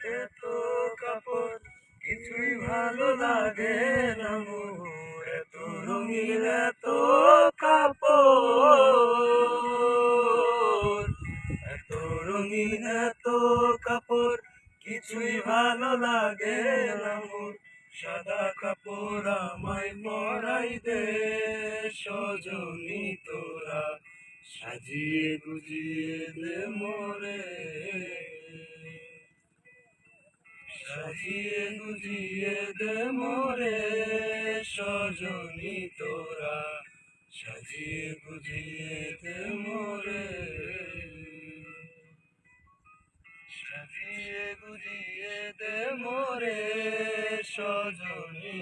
এত কাপড় কিছুই ভালো লাগে না মোর, এত রঙিন এত কাপড়, এত রঙিন এত কাপড় কিছুই ভালো লাগে না মোর। সাদা কাপড় আমায় পরাই দে সজনী তোরা, সাজিয়ে গুজিয়ে দে মোরে, সাজিয়ে গুজিয়ে দে মোরে সজনী তোরা, সাজিয়ে গুজিয়ে দে মোরে, সাজিয়ে গুজিয়ে দে মোরে সজনী